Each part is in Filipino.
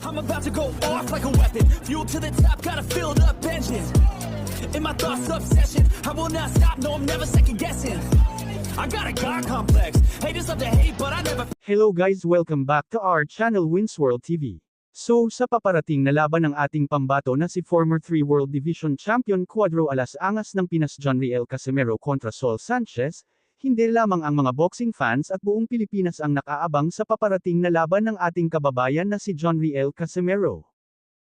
I'm about to go off like a weapon. Fuel to the top, got a filled up engine. In my thoughts, obsession. I will not stop, no, I'm never second guessing. I got a God complex. Haters love to hate, but I never. Hello guys, welcome back to our channel Winsworld TV. So sa paparating na laban ng ating pambato na si former 3 World Division Champion Cuadro Alas Angas ng Pinas Jonriel Casimero kontra Saul Sanchez, hindi lamang ang mga boxing fans at buong Pilipinas ang nakaabang sa paparating na laban ng ating kababayan na si Jonriel Casimero.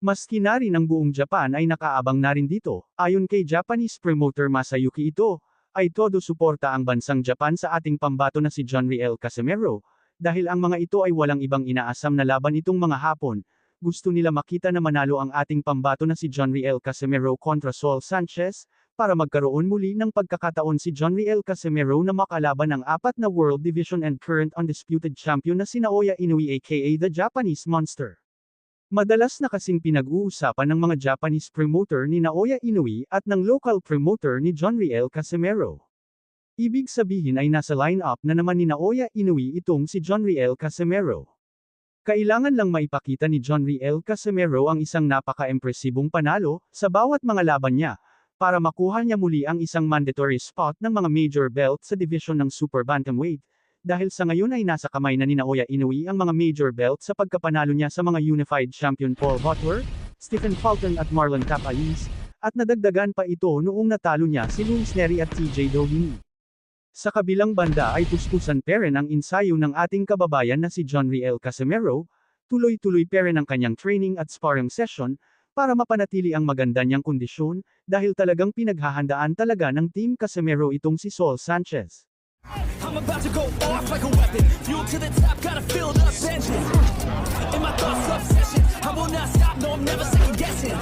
Maski na rin ang buong Japan ay nakaabang na rin dito. Ayon kay Japanese promoter Masayuki Ito, ay todo suporta ang bansang Japan sa ating pambato na si Jonriel Casimero, dahil ang mga ito ay walang ibang inaasam na laban itong mga Hapon. Gusto nila makita na manalo ang ating pambato na si Jonriel Casimero kontra Saul Sanchez, para magkaroon muli ng pagkakataon si Jonriel Casimero na makalaban ang 4 na World Division and current undisputed champion na si Naoya Inoue aka the Japanese Monster. Madalas na kasing pinag-uusapan ng mga Japanese promoter ni Naoya Inoue at ng local promoter ni Jonriel Casimero. Ibig sabihin ay nasa line-up na naman ni Naoya Inoue itong si Jonriel Casimero. Kailangan lang maipakita ni Jonriel Casimero ang isang napaka-impresibong panalo sa bawat mga laban niya, para makuha niya muli ang isang mandatory spot ng mga major belt sa division ng Super Bantamweight, dahil sa ngayon ay nasa kamay na ni Naoya Inoue ang mga major belt sa pagkapanalo niya sa mga unified champion Paul Butler, Stephen Fulton at Marlon Tapales, at nadagdagan pa ito noong natalo niya si Luis Neri at TJ Doheny. Sa kabilang banda ay tuspusan pa rin ang ensayo ng ating kababayan na si Jonriel Casimero, tuloy-tuloy pa rin ang kanyang training at sparring session, para mapanatili ang maganda niyang kondisyon, dahil talagang pinaghahandaan talaga ng Team Casimero itong si Saul Sanchez. I'm about to go off like a weapon. Fuel to the top, got a filled up engine. In my thoughts, obsession. I will not stop, no, I'm never second guessing.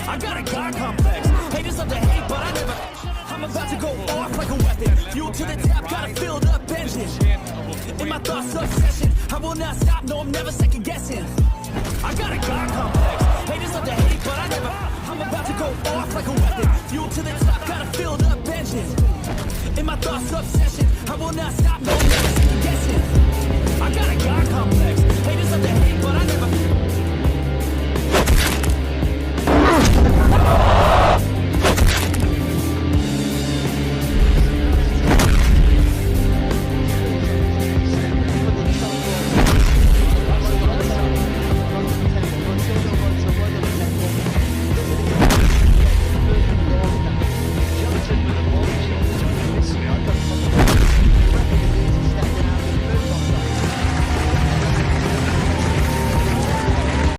I got a God complex. Haters love to hate, but I never. I'm about to go off like a weapon. Fuel to the top, got a filled up engine. In my thoughts, obsession. I will not stop, no, I'm never second guessing. I got a God complex. Haters love to hate, but I never. I'm about to go off like a weapon. Fuel to the top, got a filled up engine. In my thoughts, obsession. I will not stop, no, I'm never second guessing. I got a God complex. Haters love to hate, but I